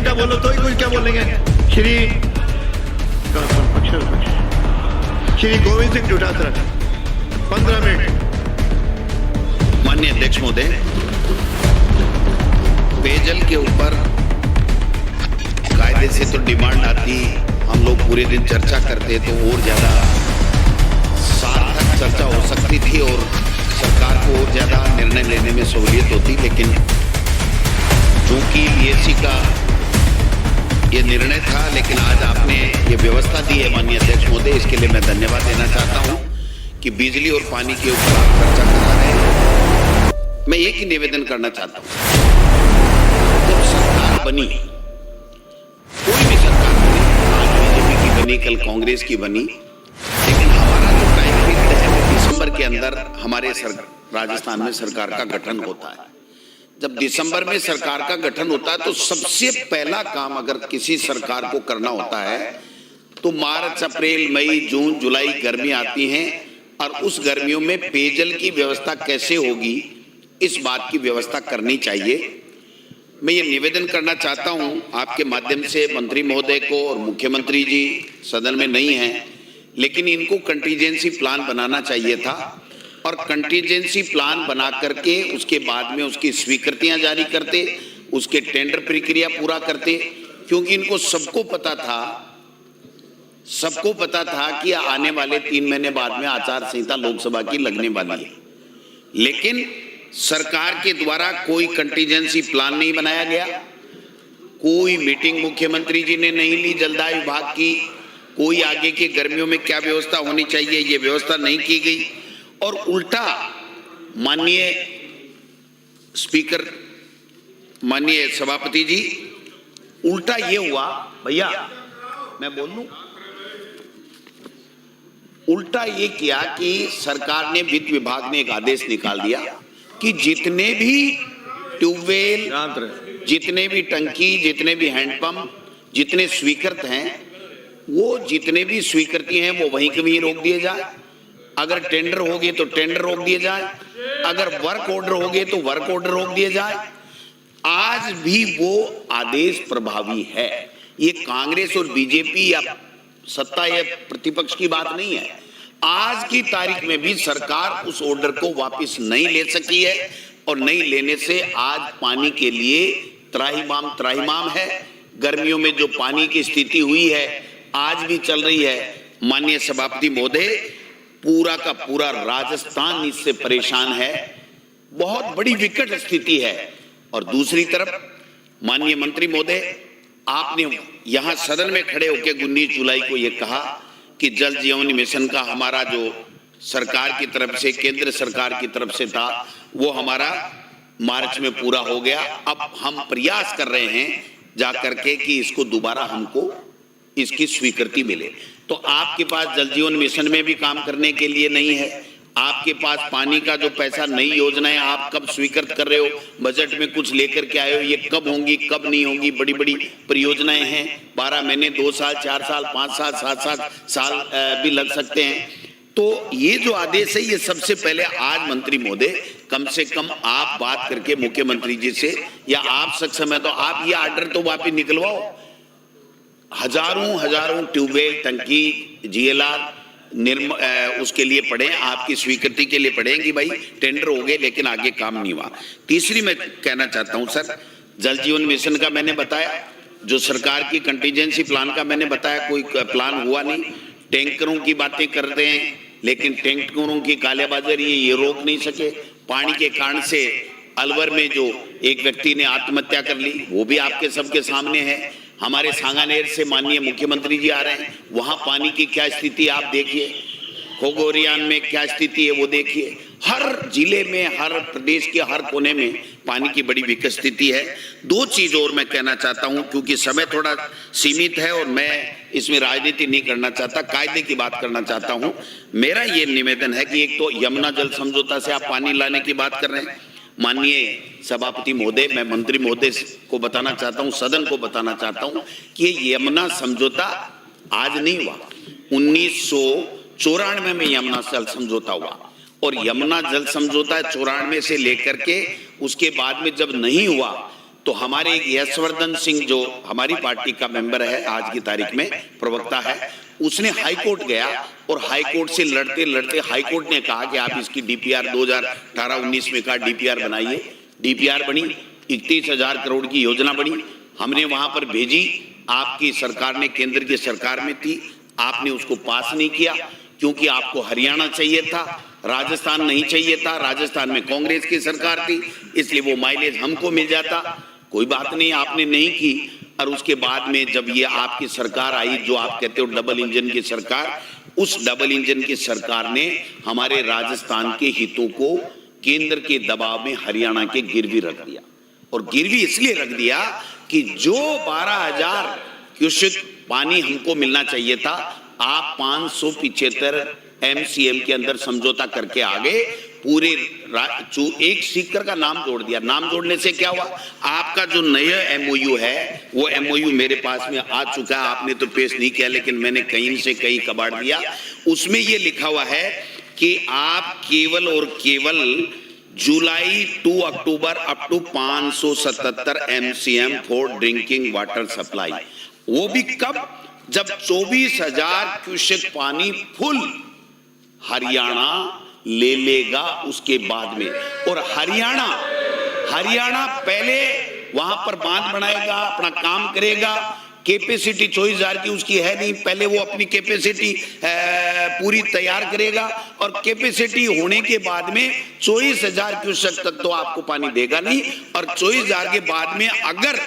घंटा बोलो तो ही कुछ क्या बोलेंगे। श्री गोविंद सिंह डोटासरा 15 मिनट। माननीय अध्यक्ष महोदय, पेयजल के ऊपर कायदे से तो डिमांड आती, हम लोग पूरे दिन चर्चा करते तो और ज्यादा सार्थक चर्चा हो सकती थी और सरकार को और ज्यादा निर्णय लेने में सहूलियत होती, लेकिन चूंकि बीएससी का ये निर्णय था, लेकिन आज आपने ये व्यवस्था दी है माननीय अध्यक्ष महोदय, इसके लिए मैं धन्यवाद देना चाहता हूं कि बिजली और पानी के ऊपर आप चर्चा करा रहे हैं। मैं एक ही निवेदन करना चाहता हूं, जब सरकार बनी, कोई भी सरकार बनी, आज बीजेपी की बनी, कल कांग्रेस की बनी, लेकिन हमारा जो टाइम पीरियड है वो दिसंबर के अंदर हमारे राजस्थान में सरकार का गठन होता है। जब दिसंबर में सरकार का गठन होता है तो सबसे पहला काम अगर किसी सरकार को करना होता है तो मार्च, अप्रैल, मई, जून, जुलाई गर्मी आती हैं और उस गर्मियों में पेयजल की व्यवस्था कैसे होगी, इस बात की व्यवस्था करनी चाहिए। मैं ये निवेदन करना चाहता हूं आपके माध्यम से मंत्री महोदय को, और मुख्यमंत्री जी सदन में नहीं हैं, लेकिन इनको कंटीजेंसी प्लान बनाना चाहिए था और कंटीजेंसी प्लान बना करके उसके बाद में उसकी स्वीकृतियां जारी करते, उसके टेंडर प्रक्रिया पूरा करते, क्योंकि इनको सबको पता था कि आने वाले 3 महीने बाद में आचार संहिता लोकसभा की लगने वाली है, लेकिन सरकार के द्वारा कोई कंटीजेंसी प्लान नहीं बनाया गया, कोई मीटिंग मुख्यमंत्री जी ने नहीं ली जलदाय विभाग की, कोई आगे के गर्मियों में क्या व्यवस्था होनी चाहिए ये व्यवस्था नहीं की गई, और उल्टा माननीय स्पीकर, माननीय सभापति जी, उल्टा ये हुआ, भैया मैं बोल लूं, उल्टा ये किया कि सरकार ने, वित्त विभाग ने एक आदेश निकाल दिया कि जितने भी ट्यूबवेल, जितने भी टंकी, जितने भी हैंडपंप, जितने स्वीकृत हैं, वो जितने भी स्वीकृति हैं वो वहीं के वहीं रोक दिए जाए। अगर टेंडर हो गए तो टेंडर रोक दिए जाए, अगर वर्क ऑर्डर हो गए तो वर्क ऑर्डर रोक दिए जाए। आज भी वो आदेश प्रभावी है। ये कांग्रेस और बीजेपी या सत्ता या प्रतिपक्ष की बात नहीं है, आज की तारीख में भी सरकार उस ऑर्डर को वापस नहीं ले सकी है, और नहीं लेने से आज पानी के लिए त्राहिमाम है। गर्मियों में जो पानी की स्थिति हुई है आज भी चल रही है। माननीय सभापति महोदय, पूरा का पूरा राजस्थान इससे परेशान है, बहुत बड़ी विकट स्थिति है। और दूसरी तरफ माननीय मंत्री महोदय, आपने यहां सदन में खड़े होकर 19 जुलाई को यह कहा कि जल जीवन मिशन का हमारा जो सरकार की तरफ से, केंद्र सरकार की तरफ से था, वो हमारा मार्च में पूरा हो गया। अब हम प्रयास कर रहे हैं जाकर के कि इसको दोबारा हमको इसकी स्वीकृति मिले। तो आपके पास जल जीवन मिशन में भी काम करने के लिए नहीं है, आपके पास पानी का जो पैसा, नई योजनाएं आप कब स्वीकृत कर रहे हो, बजट में कुछ लेकर के आए हो, ये कब होंगी कब नहीं होंगी, बड़ी बड़ी परियोजनाएं हैं, 12 महीने, 2 साल, 4 साल, 5 साल, 7 साल भी लग सकते हैं। तो ये जो आदेश है ये सबसे पहले आज मंत्री महोदय कम से कम आप बात करके मुख्यमंत्री जी से, या आप सक्षम है तो आप ये ऑर्डर तो वापिस निकलवाओ। हजारों ट्यूबवेल, टंकी, जीएलआर उसके लिए पढ़े, आपकी स्वीकृति के लिए पढ़े कि भाई टेंडर हो गए लेकिन आगे काम नहीं हुआ। तीसरी मैं कहना चाहता हूं सर, जल जीवन मिशन का मैंने बताया, जो सरकार की कंटीजेंसी प्लान का मैंने बताया, कोई प्लान हुआ नहीं। टैंकरों की बातें करते हैं लेकिन टैंकरों की कालेबाजारी ये रोक नहीं सके। पानी के कारण से अलवर में जो एक व्यक्ति ने आत्महत्या कर ली, वो भी आपके सबके सामने है। हमारे सांगानेर से माननीय मुख्यमंत्री जी आ रहे हैं, वहां पानी की क्या स्थिति आप देखिए, खोगोरियान में क्या स्थिति है वो देखिए। हर जिले में, हर प्रदेश के हर कोने में पानी की बड़ी विकट स्थिति है। 2 चीज और मैं कहना चाहता हूं, क्योंकि समय थोड़ा सीमित है और मैं इसमें राजनीति नहीं करना चाहता, कायदे की बात करना चाहता हूं। मेरा ये निवेदन है कि एक तो यमुना जल समझौता से आप पानी लाने की बात कर रहे हैं। माननीय सभापति महोदय, मैं मंत्री महोदय को बताना चाहता हूं, सदन को बताना चाहता हूं कि ये यमुना समझौता आज नहीं हुआ, 1994 में यमुना जल समझौता हुआ, और यमुना जल समझौता 94 से लेकर के उसके बाद में जब नहीं हुआ तो हमारे एक यशवर्धन सिंह जो हमारी पार्टी का मेंबर है, आज की तारीख में प्रवक्ता है, उसने हाई कोर्ट गया और हाई कोर्ट से लड़ते लड़ते हाई कोर्ट ने कहा कि आप इसकी डीपीआर 2018-19 में का डीपीआर बनाइए। डीपीआर बनी, 31,000 करोड़ की योजना बनी, हमने वहां पर भेजी, आपकी सरकार ने, केंद्र की सरकार में थी, आपने उसको पास नहीं किया क्योंकि आपको हरियाणा चाहिए था, राजस्थान नहीं चाहिए था। राजस्थान में कांग्रेस की सरकार थी, इसलिए वो माइलेज हमको मिल जाता। कोई बात नहीं, आपने नहीं की। और उसके बाद में जब ये आपकी सरकार आई, जो आप कहते हो डबल इंजन की सरकार, उस डबल इंजन की सरकार ने हमारे राजस्थान के हितों को केंद्र के दबाव में हरियाणा के गिरवी रख दिया। और गिरवी इसलिए रख दिया कि जो 12,000 क्यूसेक पानी हमको मिलना चाहिए था, आप 575 MCM के अंदर समझौता करके आगे पूरे एक स्पीकर का नाम जोड़ दिया। नाम जोड़ने से क्या हुआ? आपका जो नया MOU है, वो MOU मेरे पास में आ चुका है, आपने तो पेश नहीं किया, लेकिन मैंने कहीं से कहीं कबाड़ दिया। उसमें ये लिखा हुआ है कि आप केवल और केवल जुलाई 2 अक्टूबर up to 577 MCM for drinking water supply. वो भी कब? जब 24,000 क्यूसेक पानी फुल हरियाणा ले लेगा उसके बाद में। और हरियाणा पहले वहां पर बांध बनाएगा, अपना काम करेगा। कैपेसिटी 24,000 की उसकी है नहीं, पहले वो अपनी कैपेसिटी पूरी तैयार करेगा और कैपेसिटी होने के बाद में 24,000 क्यूसेक तक तो आपको पानी देगा नहीं। और 24,000 के बाद में अगर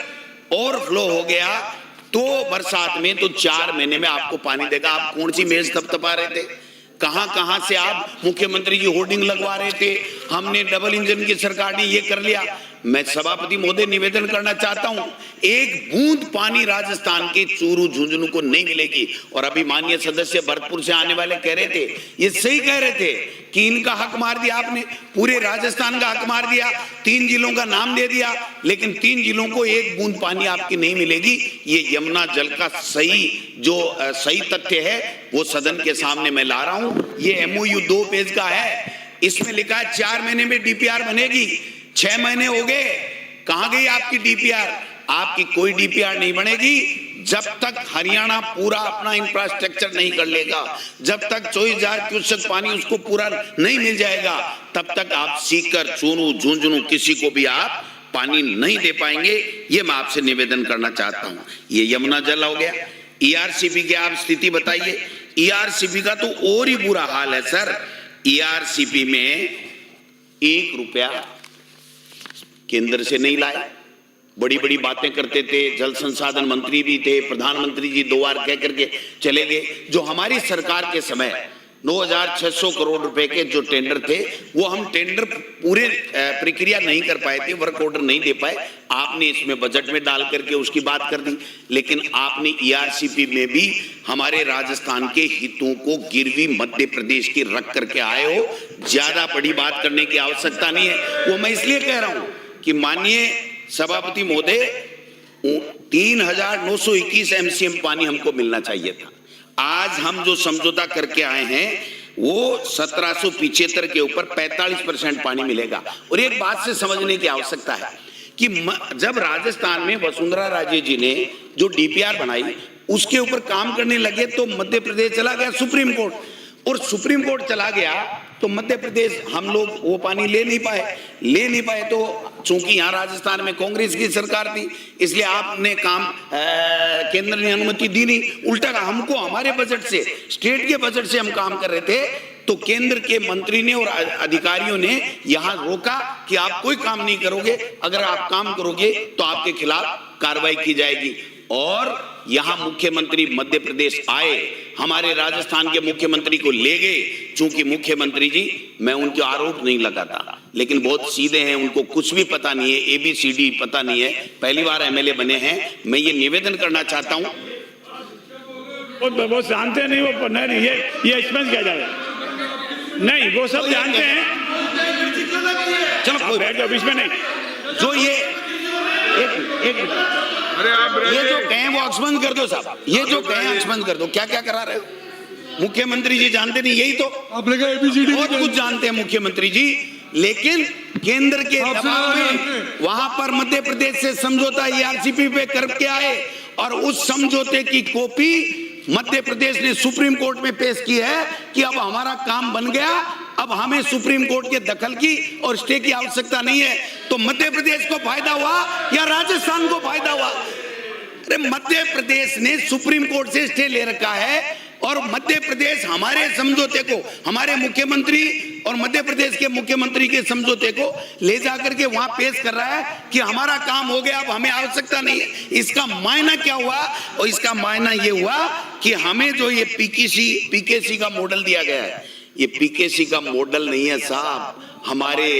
ओवरफ्लो हो गया तो बरसात में तो 4 महीने में आपको पानी देगा। आप कौन सी मेज थपथपा रहे थे? कहां से आप मुख्यमंत्री जी होर्डिंग लगवा रहे थे, हमने डबल इंजन की सरकार ने ये कर लिया। मैं सभापति महोदय निवेदन करना चाहता हूं, एक बूंद पानी राजस्थान के चूरू झुंझुनू को नहीं मिलेगी। और अभी माननीय सदस्य भरतपुर से आने वाले कह रहे थे, ये सही कह रहे थे कि इनका हक मार दिया आपने, पूरे राजस्थान का हक मार दिया, 3 जिलों का नाम दे दिया, लेकिन 3 जिलों को एक बूंद पानी आपकी नहीं मिलेगी। ये यमुना जल का सही तथ्य है, वो सदन के सामने मैं ला रहा हूं। ये MOU 2 पेज का है, इसमें लिखा है 4 महीने में DPR बनेगी। 6 महीने हो गए, कहां गई आपकी DPR? आपकी कोई DPR नहीं बनेगी जब तक हरियाणा पूरा अपना इंफ्रास्ट्रक्चर नहीं कर लेगा, जब तक 24,000 क्यूसेक पानी उसको पूरा नहीं मिल जाएगा, तब तक आप सीकर, चूरू, झुंझुनू किसी को भी आप पानी नहीं दे पाएंगे। ये मैं आपसे निवेदन करना चाहता हूं। ये यमुना जल हो गया। ERCP की आप स्थिति बताइए। ERCP का तो और ही बुरा हाल है सर। ERCP में 1 रुपया केंद्र से नहीं लाए, बड़ी बड़ी बातें करते थे, जल संसाधन मंत्री भी थे, प्रधानमंत्री जी 2 बार कह करके चले गए। जो हमारी सरकार के समय 9,600 करोड़ रुपए के जो टेंडर थे, वो हम टेंडर पूरे प्रक्रिया नहीं कर पाए थे, वर्क ऑर्डर नहीं दे पाए। आपने इसमें बजट में डाल करके उसकी बात कर दी, लेकिन आपने ERCP में भी हमारे राजस्थान के हितों को गिरवी मध्य प्रदेश की रख करके आए हो। ज्यादा बड़ी बात करने की आवश्यकता नहीं है। वो मैं इसलिए कह रहा हूं कि माननीय सभापति महोदय, 3,921 MCM पानी हमको मिलना चाहिए था। आज हम जो समझौता करके आए हैं, वो 1775 के ऊपर 45% पानी मिलेगा। और एक बात से समझने की आवश्यकता है कि जब राजस्थान में वसुंधरा राजे जी ने जो DPR बनाई, उसके ऊपर काम करने लगे तो मध्य प्रदेश चला गया सुप्रीम कोर्ट, और सुप्रीम कोर्ट चला गया तो मध्य प्रदेश हम लोग वो पानी ले नहीं पाए। तो चूंकि यहाँ राजस्थान में कांग्रेस की सरकार थी, इसलिए आपने काम केंद्र ने अनुमति दी नहीं। उल्टा हमको हमारे बजट से, स्टेट के बजट से हम काम कर रहे थे, तो केंद्र के मंत्री ने और अधिकारियों ने यहाँ रोका कि आप कोई काम नहीं करोगे, अगर आप काम करोगे तो आपके खिलाफ कार्रवाई की जाएगी। और यहाँ मुख्यमंत्री मध्य प्रदेश आए, हमारे राजस्थान के मुख्यमंत्री को ले गए। चूंकि मुख्यमंत्री जी, मैं उनके आरोप नहीं लगाता, लेकिन बहुत सीधे हैं, उनको कुछ भी पता नहीं है, ABCD पता नहीं है, पहली बार MLA बने हैं। मैं ये निवेदन करना चाहता हूँ, वो जानते नहीं, वो नहीं, ये एक्सपेंस किया जाए नहीं, वो सब जानते हैं। चलो बैठ जाओ, बीच में नहीं। जो ये ये जो कहें वो अक्सबंद कर दो साहब, ये जो कहें अक्सबंद कर दो। क्या क्या करा रहे हो? मुख्यमंत्री जी जानते नहीं, यही तो आपने कहा ABCD बहुत कुछ जानते हैं मुख्यमंत्री जी। लेकिन केंद्र के दबाव में वहां पर मध्य प्रदेश से समझौता ईआरसीपी पे करके आए और उस समझौते की कॉपी मध्य प्रदेश ने सुप्रीम कोर्ट में पेश की है कि अब हमारा काम बन गया, अब हमें सुप्रीम कोर्ट के दखल की और स्टे की आवश्यकता नहीं है। तो मध्य प्रदेश को फायदा हुआ या राजस्थान को फायदा हुआ? अरे मध्य प्रदेश ने सुप्रीम कोर्ट से स्टे ले रखा है और मध्य प्रदेश हमारे समझौते को, हमारे मुख्यमंत्री और मध्य प्रदेश के मुख्यमंत्री के समझौते को ले जाकर के वहां पेश कर रहा है कि हमारा काम हो गया, अब हमें आवश्यकता नहीं है। इसका मायना क्या हुआ? और इसका मायना ये हुआ कि हमें जो ये पीकेसी का मॉडल दिया गया है, ये पीकेसी का मॉडल नहीं है साहब, हमारे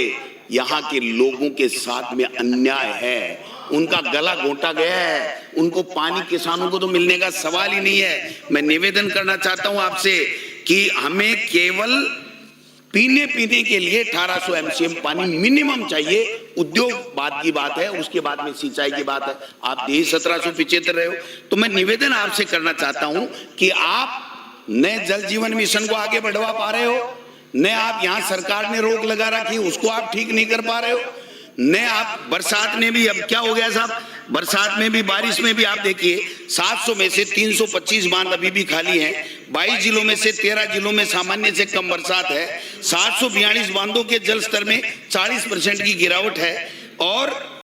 यहाँ के लोगों के साथ में अन्याय है, उनका गला घोंटा गया है, उनको पानी किसानों को तो मिलने का सवाल ही नहीं है। मैं निवेदन करना चाहता हूं आपसे कि हमें केवल पीने के लिए 1800 एमसीएम पानी मिनिमम चाहिए। उद्योग बाद की बात है, उसके बाद में सिंचाई की बात है। आप यही 1775 रहे हो, तो मैं निवेदन आपसे करना चाहता हूं कि आप नए जल जीवन मिशन को आगे बढ़वा पा रहे हो, न आप यहाँ सरकार ने रोक लगा रखी उसको आप ठीक नहीं कर पा रहे हो, ने आप बरसात में भी, अब क्या हो गया साहब, बरसात में भी बारिश में भी आप देखिए 700 में से 325 बांध अभी भी खाली हैं, 22 जिलों में से 13 जिलों में सामान्य से कम बरसात है, 742 बांधों के जल स्तर में 40% की गिरावट है और